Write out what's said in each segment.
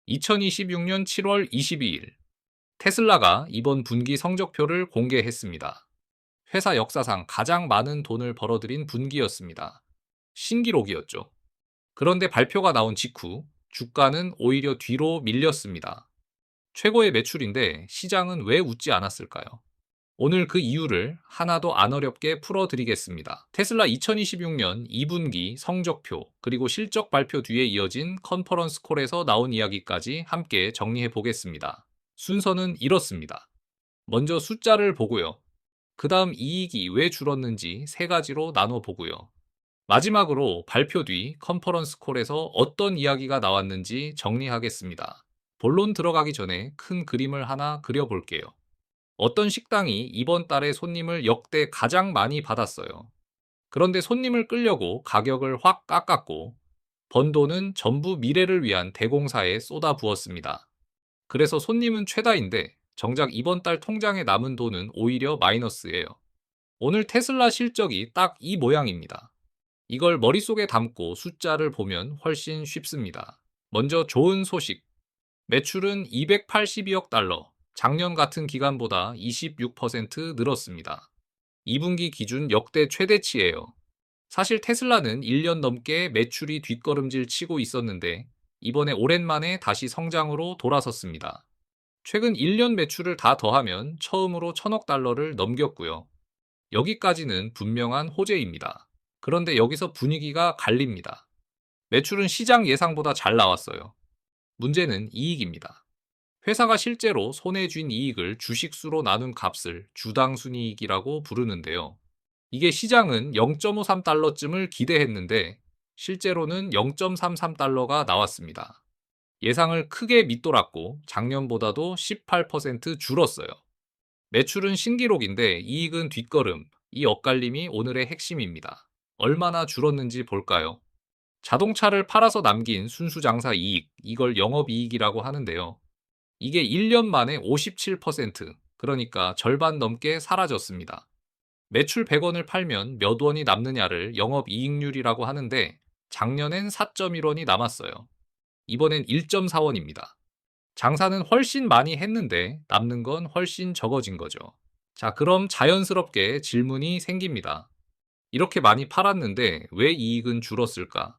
2026년 7월 22일, 테슬라가 이번 분기 성적표를 공개했습니다. 회사 역사상 가장 많은 돈을 벌어들인 분기였습니다. 신기록이었죠. 그런데 발표가 나온 직후 주가는 오히려 뒤로 밀렸습니다. 최고의 매출인데 시장은 왜 웃지 않았을까요? 오늘 그 이유를 하나도 안 어렵게 풀어드리겠습니다. 테슬라 2026년 2분기 성적표, 그리고 실적 발표 뒤에 이어진 컨퍼런스 콜에서 나온 이야기까지 함께 정리해 보겠습니다. 순서는 이렇습니다. 먼저 숫자를 보고요. 그 다음 이익이 왜 줄었는지 세 가지로 나눠 보고요. 마지막으로 발표 뒤 컨퍼런스 콜에서 어떤 이야기가 나왔는지 정리하겠습니다. 본론 들어가기 전에 큰 그림을 하나 그려볼게요. 어떤 식당이 이번 달에 손님을 역대 가장 많이 받았어요. 그런데 손님을 끌려고 가격을 확 깎았고, 번 돈은 전부 미래를 위한 대공사에 쏟아부었습니다. 그래서 손님은 최다인데 정작 이번 달 통장에 남은 돈은 오히려 마이너스예요. 오늘 테슬라 실적이 딱 이 모양입니다. 이걸 머릿속에 담고 숫자를 보면 훨씬 쉽습니다. 먼저 좋은 소식. 매출은 282억 달러, 작년 같은 기간보다 26% 늘었습니다. 2분기 기준 역대 최대치예요. 사실 테슬라는 1년 넘게 매출이 뒷걸음질 치고 있었는데 이번에 오랜만에 다시 성장으로 돌아섰습니다. 최근 1년 매출을 다 더하면 처음으로 1,000억 달러를 넘겼고요. 여기까지는 분명한 호재입니다. 그런데 여기서 분위기가 갈립니다. 매출은 시장 예상보다 잘 나왔어요. 문제는 이익입니다. 회사가 실제로 손에 쥔 이익을 주식수로 나눈 값을 주당 순이익이라고 부르는데요. 이게 시장은 0.53달러쯤을 기대했는데 실제로는 0.33달러가 나왔습니다. 예상을 크게 밑돌았고 작년보다도 18% 줄었어요. 매출은 신기록인데 이익은 뒷걸음, 이 엇갈림이 오늘의 핵심입니다. 얼마나 줄었는지 볼까요? 자동차를 팔아서 남긴 순수장사 이익, 이걸 영업이익이라고 하는데요. 이게 1년 만에 57%, 그러니까 절반 넘게 사라졌습니다. 매출 100원을 팔면 몇 원이 남느냐를 영업이익률이라고 하는데 작년엔 4.1원이 남았어요. 이번엔 1.4원입니다. 장사는 훨씬 많이 했는데 남는 건 훨씬 적어진 거죠. 자, 그럼 자연스럽게 질문이 생깁니다. 이렇게 많이 팔았는데 왜 이익은 줄었을까?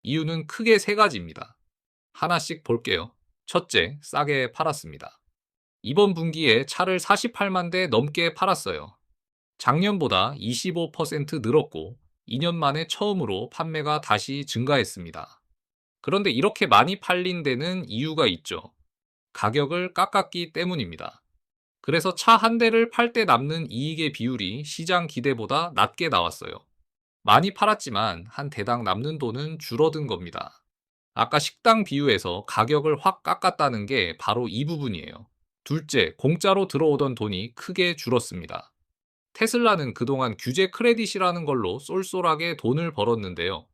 이유는 크게 세 가지입니다. 하나씩 볼게요. 첫째, 싸게 팔았습니다. 이번 분기에 차를 48만 대 넘게 팔았어요. 작년보다 25% 늘었고 2년 만에 처음으로 판매가 다시 증가했습니다. 그런데 이렇게 많이 팔린 데는 이유가 있죠. 가격을 깎았기 때문입니다. 그래서 차 한 대를 팔 때 남는 이익의 비율이 시장 기대보다 낮게 나왔어요. 많이 팔았지만 한 대당 남는 돈은 줄어든 겁니다. 아까 식당 비유에서 가격을 확 깎았다는 게 바로 이 부분이에요. 둘째, 공짜로 들어오던 돈이 크게 줄었습니다. 테슬라는 그동안 규제 크레딧이라는 걸로 쏠쏠하게 돈을 벌었는데요.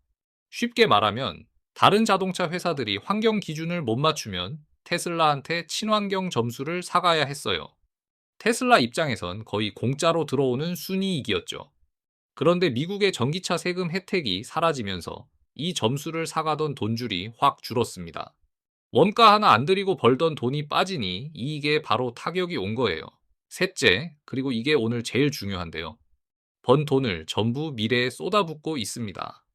쉽게 말하면 다른 자동차 회사들이 환경 기준을 못 맞추면 테슬라한테 친환경 점수를 사가야 했어요. 테슬라 입장에선 거의 공짜로 들어오는 순이익이었죠. 그런데 미국의 전기차 세금 혜택이 사라지면서 이 점수를 사가던 돈줄이 확 줄었습니다. 원가 하나 안 들이고 벌던 돈이 빠지니 이익에 바로 타격이 온 거예요. 셋째, 그리고 이게 오늘 제일 중요한데요. 번 돈을 전부 미래에 쏟아붓고 있습니다.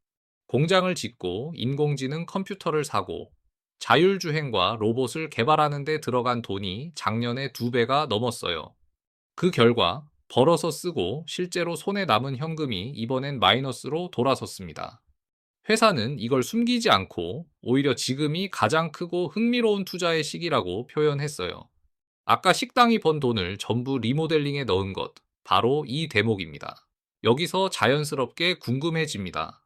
공장을 짓고 인공지능 컴퓨터를 사고 자율주행과 로봇을 개발하는 데 들어간 돈이 작년에 2배가 넘었어요. 그 결과 벌어서 쓰고 실제로 손에 남은 현금이 이번엔 마이너스로 돌아섰습니다. 회사는 이걸 숨기지 않고 오히려 지금이 가장 크고 흥미로운 투자의 시기라고 표현했어요. 아까 식당이 번 돈을 전부 리모델링에 넣은 것, 바로 이 대목입니다. 여기서 자연스럽게 궁금해집니다.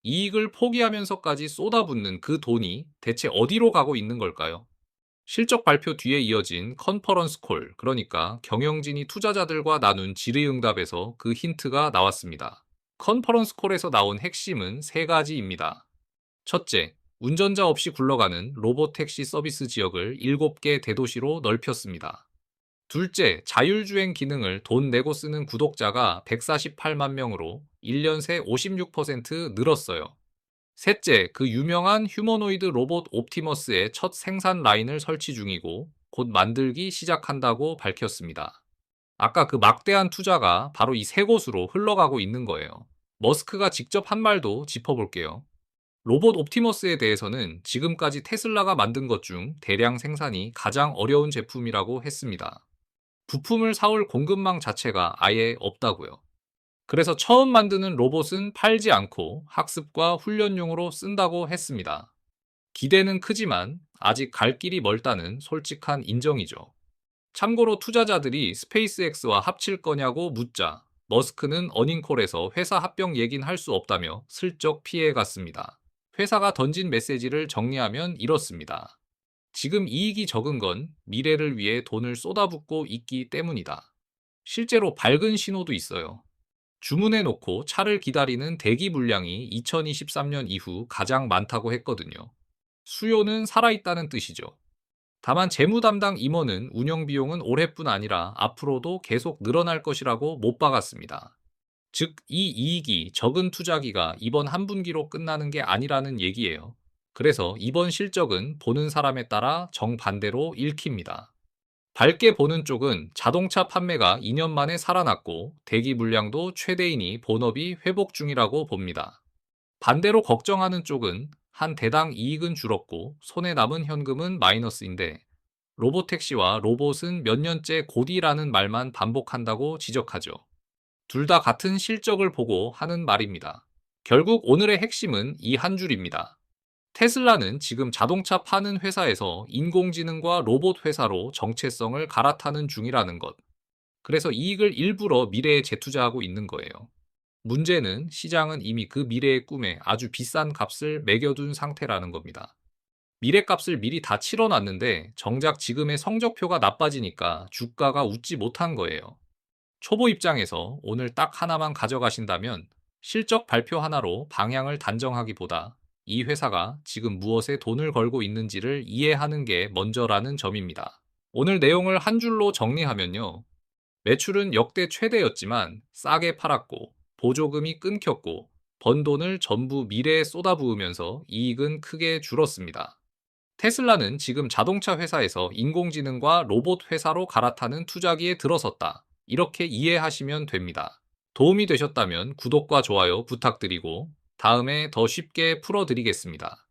이익을 포기하면서까지 쏟아붓는 그 돈이 대체 어디로 가고 있는 걸까요? 실적 발표 뒤에 이어진 컨퍼런스 콜, 그러니까 경영진이 투자자들과 나눈 질의응답에서 그 힌트가 나왔습니다. 컨퍼런스 콜에서 나온 핵심은 세 가지입니다. 첫째, 운전자 없이 굴러가는 로봇 택시 서비스 지역을 7개 대도시로 넓혔습니다. 둘째, 자율주행 기능을 돈 내고 쓰는 구독자가 148만 명으로 1년 새 56% 늘었어요. 셋째, 그 유명한 휴머노이드 로봇 옵티머스의 첫 생산 라인을 설치 중이고 곧 만들기 시작한다고 밝혔습니다. 아까 그 막대한 투자가 바로 이 세 곳으로 흘러가고 있는 거예요. 머스크가 직접 한 말도 짚어볼게요. 로봇 옵티머스에 대해서는 지금까지 테슬라가 만든 것 중 대량 생산이 가장 어려운 제품이라고 했습니다. 부품을 사올 공급망 자체가 아예 없다고요. 그래서 처음 만드는 로봇은 팔지 않고 학습과 훈련용으로 쓴다고 했습니다. 기대는 크지만 아직 갈 길이 멀다는 솔직한 인정이죠. 참고로 투자자들이 스페이스X와 합칠 거냐고 묻자 머스크는 어닝콜에서 회사 합병 얘긴 할 수 없다며 슬쩍 피해갔습니다. 회사가 던진 메시지를 정리하면 이렇습니다. 지금 이익이 적은 건 미래를 위해 돈을 쏟아붓고 있기 때문이다. 실제로 밝은 신호도 있어요. 주문해 놓고 차를 기다리는 대기 물량이 2023년 이후 가장 많다고 했거든요. 수요는 살아있다는 뜻이죠. 다만 재무 담당 임원은 운영 비용은 올해뿐 아니라 앞으로도 계속 늘어날 것이라고 못 박았습니다. 즉, 이 이익이 적은 투자기가 이번 한 분기로 끝나는 게 아니라는 얘기예요. 그래서 이번 실적은 보는 사람에 따라 정반대로 읽힙니다. 밝게 보는 쪽은 자동차 판매가 2년 만에 살아났고 대기 물량도 최대이니 본업이 회복 중이라고 봅니다. 반대로 걱정하는 쪽은 한 대당 이익은 줄었고 손에 남은 현금은 마이너스인데 로보택시와 로봇은 몇 년째 곧이라는 말만 반복한다고 지적하죠. 둘 다 같은 실적을 보고 하는 말입니다. 결국 오늘의 핵심은 이 한 줄입니다. 테슬라는 지금 자동차 파는 회사에서 인공지능과 로봇 회사로 정체성을 갈아타는 중이라는 것. 그래서 이익을 일부러 미래에 재투자하고 있는 거예요. 문제는 시장은 이미 그 미래의 꿈에 아주 비싼 값을 매겨둔 상태라는 겁니다. 미래값을 미리 다 치러놨는데 정작 지금의 성적표가 나빠지니까 주가가 웃지 못한 거예요. 초보 입장에서 오늘 딱 하나만 가져가신다면 실적 발표 하나로 방향을 단정하기보다 이 회사가 지금 무엇에 돈을 걸고 있는지를 이해하는 게 먼저라는 점입니다. 오늘 내용을 한 줄로 정리하면요. 매출은 역대 최대였지만 싸게 팔았고 보조금이 끊겼고 번 돈을 전부 미래에 쏟아부으면서 이익은 크게 줄었습니다. 테슬라는 지금 자동차 회사에서 인공지능과 로봇 회사로 갈아타는 투자기에 들어섰다. 이렇게 이해하시면 됩니다. 도움이 되셨다면 구독과 좋아요 부탁드리고 다음에 더 쉽게 풀어드리겠습니다.